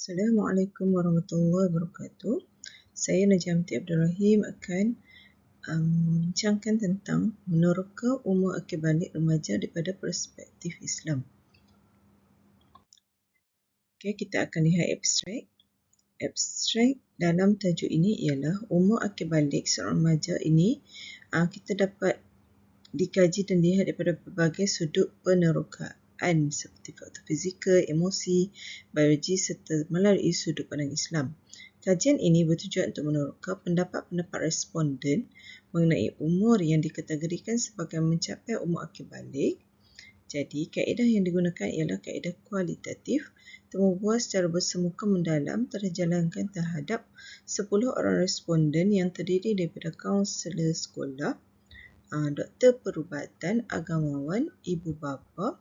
Assalamualaikum warahmatullahi wabarakatuh. Saya Najamti Abdul Rahim akan membincangkan tentang meneroka umur akil balik remaja daripada perspektif Islam. Okey, kita akan lihat abstrak. Abstrak dalam tajuk ini ialah umur akil balik seorang remaja ini kita dapat dikaji dan dilihat daripada berbagai sudut penerokaan seperti faktor fizikal, emosi, biologi serta melalui sudut pandang Islam. Kajian ini bertujuan untuk meneroka pendapat-pendapat responden mengenai umur yang dikategorikan sebagai mencapai umur akil balik. Jadi, kaedah yang digunakan ialah kaedah kualitatif. Temu bual secara bersemuka mendalam telah dijalankan terhadap 10 orang responden yang terdiri daripada kaunselor sekolah, doktor perubatan, agamawan, ibu bapa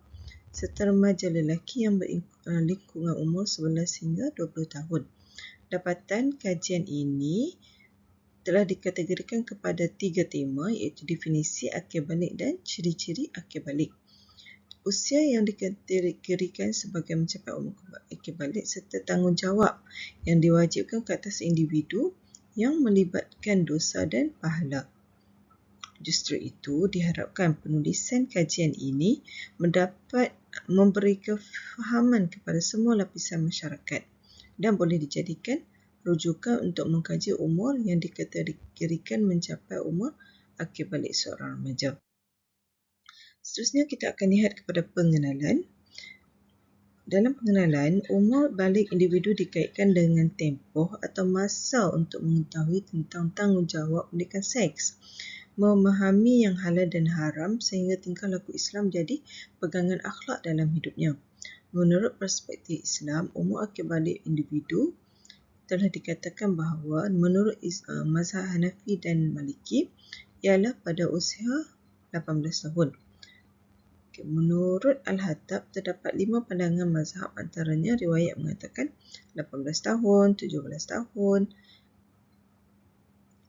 serta remaja lelaki yang berlingkungan umur 11 hingga 20 tahun. Dapatan kajian ini telah dikategorikan kepada 3 tema iaitu definisi akil balik dan ciri-ciri akil balik. Usia yang dikategorikan sebagai mencapai umur akil balik serta tanggungjawab yang diwajibkan ke atas individu yang melibatkan dosa dan pahala. Justru itu, diharapkan penulisan kajian ini mendapat memberi kefahaman kepada semua lapisan masyarakat dan boleh dijadikan rujukan untuk mengkaji umur yang dikategorikan mencapai umur akil balik seorang remaja. Seterusnya kita akan lihat kepada pengenalan. Dalam pengenalan, umur balik individu dikaitkan dengan tempoh atau masa untuk mengetahui tentang tanggungjawab pendidikan seks, memahami yang halal dan haram sehingga tingkah laku Islam jadi pegangan akhlak dalam hidupnya. Menurut perspektif Islam, umur akil balik individu telah dikatakan bahawa menurut mazhab Hanafi dan Maliki ialah pada usia 18 tahun. Menurut Al-Hattab, terdapat 5 pandangan mazhab, antaranya riwayat mengatakan 18 tahun, 17 tahun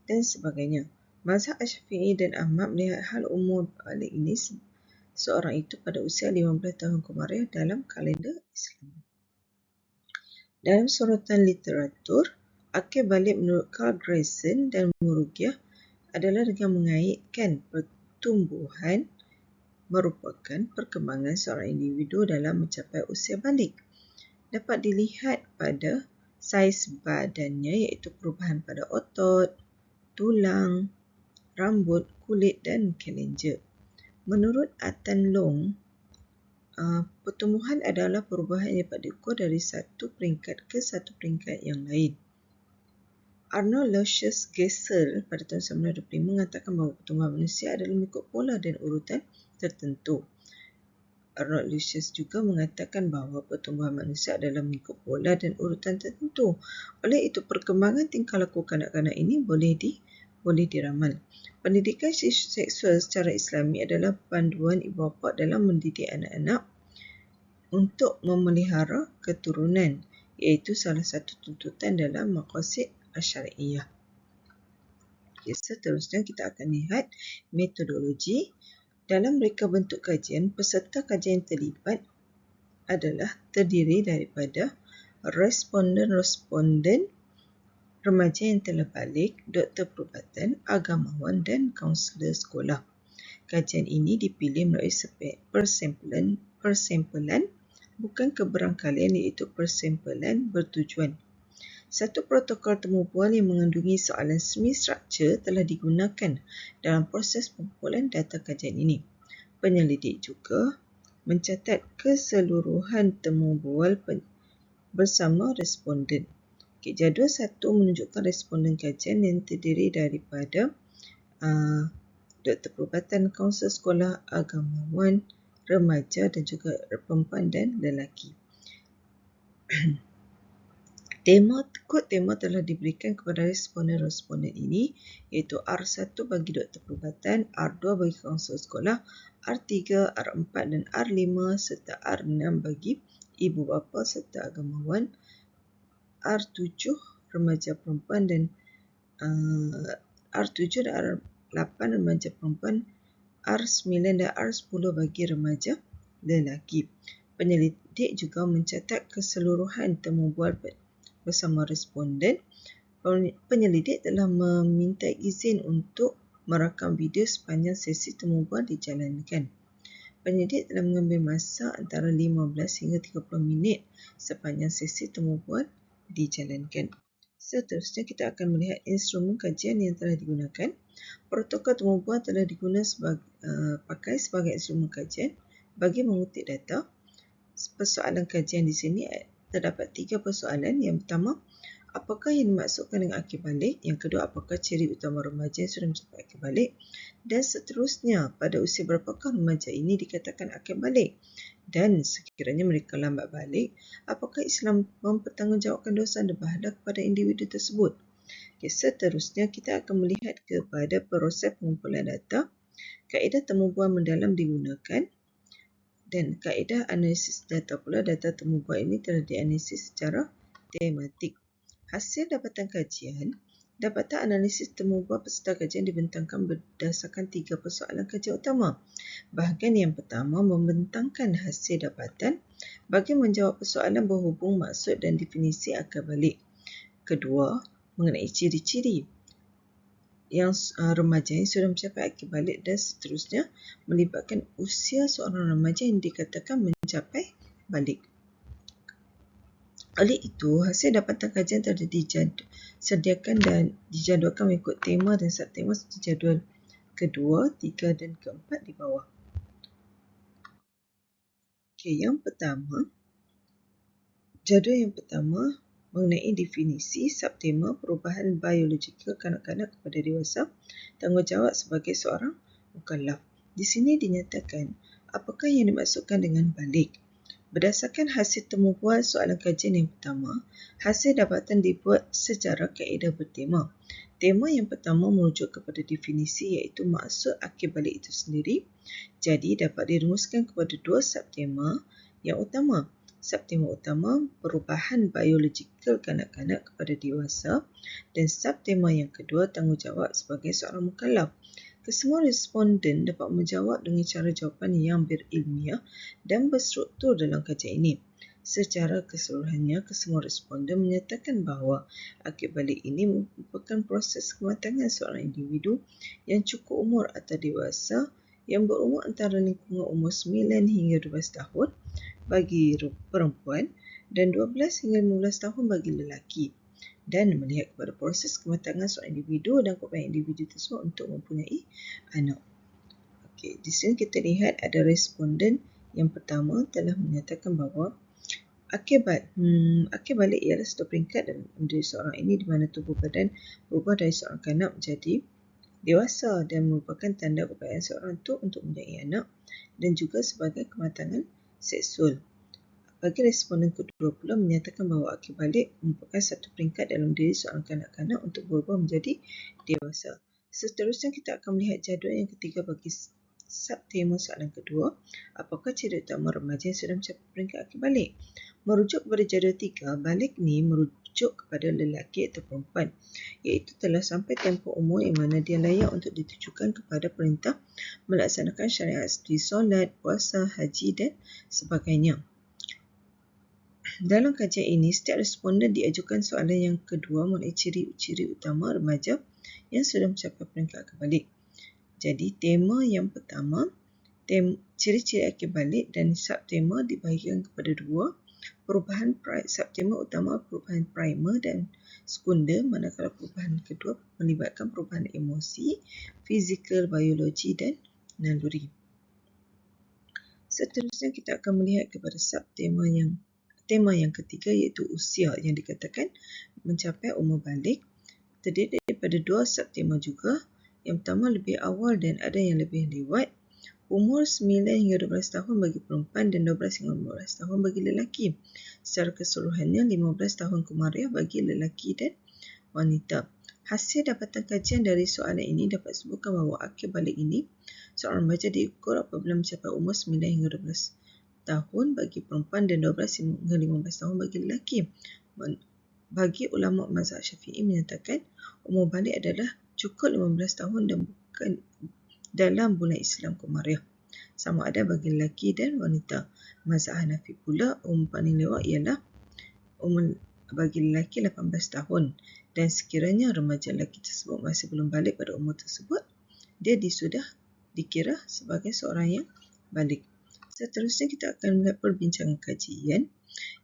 dan sebagainya. Mazhab Syafi'i dan Ahmad melihat hal umur balik ini seorang itu pada usia 15 tahun Qamariah dalam kalender Islam. Dalam sorotan literatur, akil balik menurut Carl Grayson dan Murugiah adalah dengan mengaitkan pertumbuhan merupakan perkembangan seorang individu dalam mencapai usia balik. Dapat dilihat pada saiz badannya iaitu perubahan pada otot, tulang, rambut, kulit dan kelenjar. Menurut Atan Long, pertumbuhan adalah perubahan yang dapat diukur dari satu peringkat ke satu peringkat yang lain. Arnold Lucius Gesell pada tahun 1925 mengatakan bahawa pertumbuhan manusia adalah mengikut pola dan urutan tertentu. Arnold Lucius juga mengatakan bahawa pertumbuhan manusia adalah mengikut pola dan urutan tertentu. Oleh itu, perkembangan tingkah laku kanak-kanak ini boleh diramal. Pendidikan seksual secara Islami adalah panduan ibu bapa dalam mendidik anak-anak untuk memelihara keturunan, iaitu salah satu tuntutan dalam maqasid syariah. Seterusnya kita akan lihat metodologi. Dalam reka bentuk kajian, peserta kajian terlibat adalah terdiri daripada responden remaja yang telah balik, doktor perubatan, agamawan dan kaunselor sekolah. Kajian ini dipilih melalui persempelan bukan keberangkalian iaitu persempelan bertujuan. Satu protokol temu bual yang mengandungi soalan semi-struktur telah digunakan dalam proses pengumpulan data kajian ini. Penyelidik juga mencatat keseluruhan temu bual bersama responden. Jadual 1 menunjukkan responden kajian yang terdiri daripada doktor perubatan, kaunselor sekolah, agamawan, remaja dan juga perempuan dan lelaki. Kod tema telah diberikan kepada responden ini iaitu R1 bagi doktor perubatan, R2 bagi kaunselor sekolah, R3, R4 dan R5 serta R6 bagi ibu bapa serta agamawan, R7 remaja perempuan dan R7 dan R8 remaja perempuan, R9 dan R10 bagi remaja lelaki. Penyelidik juga mencatat keseluruhan temu bual bersama responden, penyelidik telah meminta izin untuk merakam video sepanjang sesi temubual dijalankan. Penyelidik telah mengambil masa antara 15 hingga 30 minit sepanjang sesi temubual dijalankan. Seterusnya, kita akan melihat instrumen kajian yang telah digunakan. Protokol temubual telah digunakan pakai sebagai instrumen kajian bagi mengutip data. Persoalan kajian di sini terdapat 3 persoalan. Yang pertama, apakah yang dimaksudkan dengan akil balik? Yang kedua, apakah ciri utama remaja yang sudah mencapai akil balik? Dan seterusnya, pada usia berapakah remaja ini dikatakan akil balik? Dan sekiranya mereka lambat balik, apakah Islam mempertanggungjawabkan dosa dan pahala kepada individu tersebut? Okay, seterusnya, kita akan melihat kepada proses pengumpulan data. Kaedah temubual mendalam digunakan dan kaedah analisis data pula. Data temubual ini telah dianalisis secara tematik. Hasil dapatan kajian. Dapatan analisis temubual peserta kajian dibentangkan berdasarkan 3 persoalan kajian utama. Bahagian yang pertama membentangkan hasil dapatan bagi menjawab persoalan berhubung maksud dan definisi akal balik. Kedua, mengenai ciri-ciri yang remaja yang sudah mencapai akil balik, dan seterusnya melibatkan usia seorang remaja yang dikatakan mencapai balik. Oleh itu, hasil dapatan kajian telah disediakan dan dijadualkan mengikut tema dan subtema di jadual kedua, 3 dan keempat di bawah. Okey, jadual yang pertama mengenai definisi, subtema, perubahan biologikal kanak-kanak kepada dewasa, tanggungjawab sebagai seorang mukallaf. Di sini dinyatakan apakah yang dimaksudkan dengan balik. Berdasarkan hasil temubual soalan kajian yang pertama, hasil dapatan dibuat secara kaedah bertema. Tema yang pertama merujuk kepada definisi iaitu maksud akil balik itu sendiri. Jadi dapat dirumuskan kepada 2 subtema yang utama. Subtema utama, perubahan biologikal kanak-kanak kepada dewasa, dan subtema yang kedua, tanggungjawab sebagai seorang mukallaf. Kesemua responden dapat menjawab dengan cara jawapan yang berilmiah dan berstruktur dalam kajian ini. Secara keseluruhannya, kesemua responden menyatakan bahawa akil balik ini merupakan proses kematangan seorang individu yang cukup umur atau dewasa yang berumur antara lingkungan umur 9 hingga 12 tahun bagi perempuan dan 12 hingga 15 tahun bagi lelaki, dan melihat kepada proses kematangan seorang individu dan keupayaan individu tersebut untuk mempunyai anak. Okey, di sini kita lihat ada responden yang pertama telah menyatakan bahawa akil balik ialah satu peringkat dalam diri seorang ini di mana tubuh badan berubah dari seorang kanak menjadi dewasa dan merupakan tanda keupayaan seorang itu untuk mempunyai anak dan juga sebagai kematangan seksual. Bagi responden kedua pula menyatakan bahawa akil balik merupakan satu peringkat dalam diri seorang kanak-kanak untuk berubah menjadi dewasa. Seterusnya kita akan melihat jadual yang ketiga bagi subtema soalan kedua. Apakah ciri utama remaja yang sudah mencapai peringkat akil balik? Merujuk kepada jadual 3, balik ni merujuk kepada lelaki atau perempuan, iaitu telah sampai tempoh umur yang mana dia layak untuk ditujukan kepada perintah melaksanakan syariat seperti solat, puasa, haji dan sebagainya. Dalam kajian ini, setiap responden diajukan soalan yang kedua mengenai ciri-ciri utama remaja yang sudah mencapai peringkat akil balik. Jadi, tema yang pertama, ciri-ciri akil balik, dan subtema dibahagikan kepada 2. Perubahan subtema utama perubahan primer dan sekunder, manakala perubahan kedua melibatkan perubahan emosi, fizikal, biologi dan naluri. Seterusnya kita akan melihat kepada tema yang ketiga iaitu usia yang dikatakan mencapai umur balik. Terdiri daripada 2 subtema juga. Yang pertama lebih awal dan ada yang lebih lewat. Umur 9 hingga 12 tahun bagi perempuan dan 12 hingga 15 tahun bagi lelaki. Secara keseluruhannya 15 tahun kemariah bagi lelaki dan wanita. Hasil dapatan kajian dari soalan ini dapat sebutkan bahawa akil balik ini seorang remaja diukur apabila mencapai umur 9 hingga 12 tahun bagi perempuan dan 12 hingga 15 tahun bagi lelaki. Bagi ulama mazhab Syafi'i menyatakan umur balik adalah cukup 15 tahun dan bukan dalam bulan Islam Komariah, sama ada bagi lelaki dan wanita. Mazhab Hanafi pula umur paling lewat ialah umur bagi lelaki 18 tahun dan sekiranya remaja lelaki tersebut masih belum balik pada umur tersebut, dia sudah dikira sebagai seorang yang balik. Seterusnya kita akan melihat perbincangan kajian.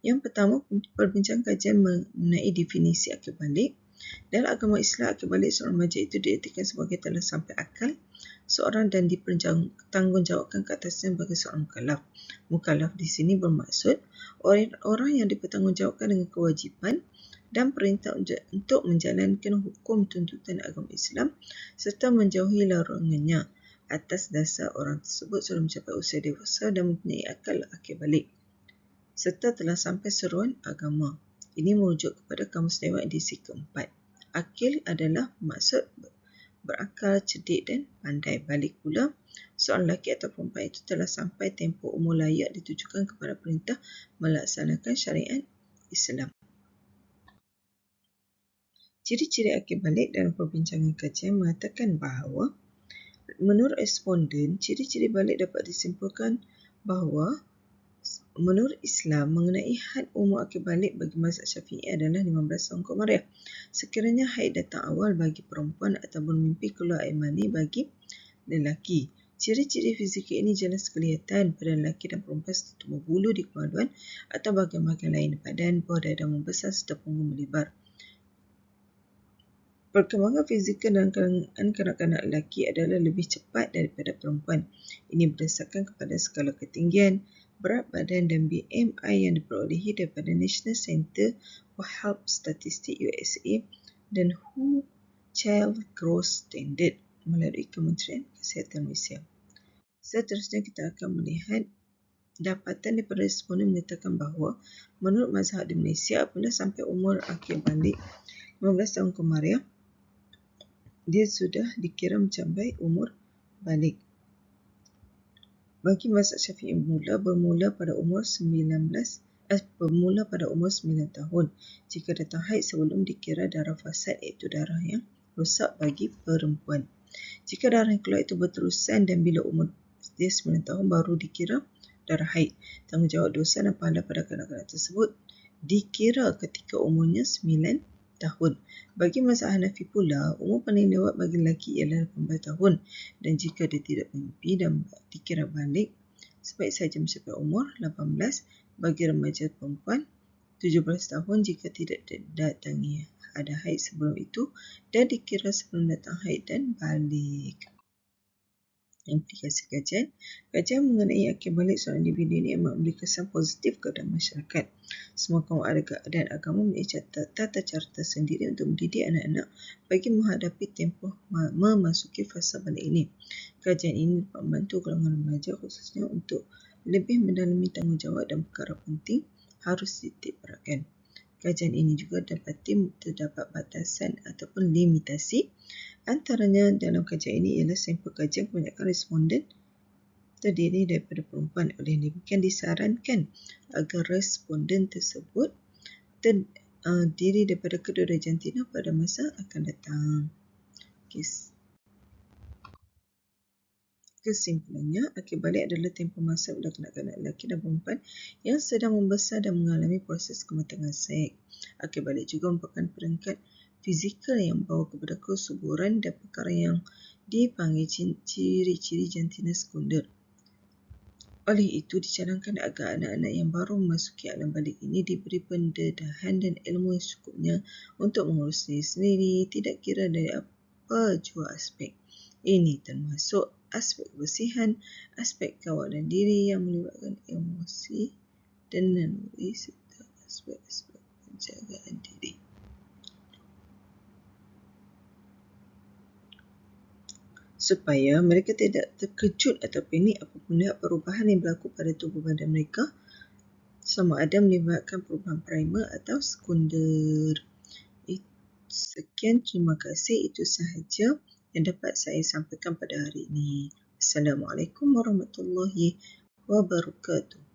Yang pertama, perbincangan kajian mengenai definisi akil balik. Dalam agama Islam, akil balik seorang remaja itu diartikan sebagai telah sampai akal seorang dan dipertanggungjawabkan ke atasnya sebagai seorang mukallaf. Mukallaf di sini bermaksud orang yang dipertanggungjawabkan dengan kewajipan dan perintah untuk menjalankan hukum tuntutan agama Islam serta menjauhi larangannya atas dasar orang tersebut sudah mencapai usia dewasa dan mempunyai akil balik serta telah sampai seruan agama. Ini merujuk kepada Kamus Dewan edisi keempat. Akil adalah maksud berakal, cerdik dan pandai. Balik pula, seorang lelaki atau perempuan itu telah sampai tempoh umur layak ditujukan kepada perintah melaksanakan syariat Islam. Ciri-ciri akil balik dalam perbincangan kajian mengatakan bahawa menurut responden, ciri-ciri balik dapat disimpulkan bahawa menurut Islam, mengenai had umur akil balik bagi mazhab Syafi'i adalah 15 tahun komariah. Sekiranya haid datang awal bagi perempuan ataupun mimpi keluar air mani bagi lelaki. Ciri-ciri fizikal ini jelas kelihatan pada lelaki dan perempuan serta tumbuh bulu di kemaluan atau bahagian-bahagian lain badan, buah dada membesar serta punggung melebar. Perkembangan fizikal dalam kalangan kanak-kanak lelaki adalah lebih cepat daripada perempuan. Ini berdasarkan kepada skala ketinggian, berat badan dan BMI yang diperolehi daripada National Center for Health Statistics USA dan WHO Child Growth Standard melalui Kementerian Kesihatan Malaysia. Seterusnya kita akan melihat dapatan daripada responden menyatakan bahawa menurut mazhab di Malaysia, apabila sampai umur akil balik 15 tahun komariah, dia sudah dikira mencapai umur balik. Bagi mazhab Syafi'i bermula pada umur 9 tahun. Jika datang haid sebelum dikira darah fasad, iaitu darah yang rosak bagi perempuan. Jika darah yang keluar itu berterusan dan bila umur dia 9 tahun baru dikira darah haid. Tanggungjawab dosa dan pahala pada kanak-kanak tersebut dikira ketika umurnya 9 tahun. Bagi mazhab Hanafi pula, umur paling lewat bagi lelaki ialah 18 tahun dan jika dia tidak mimpi dan dikira balik, sebaik saja mencapai umur 18. Bagi remaja perempuan, 17 tahun jika tidak datangi ada haid sebelum itu dan dikira sebelum datang haid dan balik. Implikasi kajian mengenai akil balik seorang individu ini amat memberi kesan positif kepada masyarakat. Semua kaum dan agama mempunyai tata cara tersendiri untuk mendidik anak-anak bagi menghadapi tempoh memasuki fasa balik ini. Kajian ini dapat membantu golongan remaja khususnya untuk lebih mendalami tanggungjawab dan perkara penting harus dititik beratkan. Kajian ini juga terdapat batasan ataupun limitasi. Antaranya dalam kajian ini ialah sampel kajian kebanyakan responden terdiri daripada perempuan. Oleh demikian disarankan agar responden tersebut terdiri daripada kedua-dua jantina pada masa akan datang. Kesimpulannya, akil balik adalah tempoh masa pada kanak-kanak lelaki dan perempuan yang sedang membesar dan mengalami proses kematangan seks. Akil balik juga merupakan peringkat fizikal yang membawa kepada kesuburan dan perkara yang dipanggil ciri-ciri jantina sekunder. Oleh itu, dicanangkan agar anak-anak yang baru memasuki alam balik ini diberi pendedahan dan ilmu yang cukupnya untuk mengurus diri sendiri, tidak kira dari apa jua aspek. Ini termasuk aspek kebersihan, aspek kawalan diri yang melibatkan emosi dan naluri serta aspek-aspek penjagaan diri. Supaya mereka tidak terkejut atau panik apabila melihat perubahan yang berlaku pada tubuh badan mereka, sama ada melibatkan perubahan primer atau sekunder. Sekian, terima kasih. Itu sahaja yang dapat saya sampaikan pada hari ini. Assalamualaikum warahmatullahi wabarakatuh.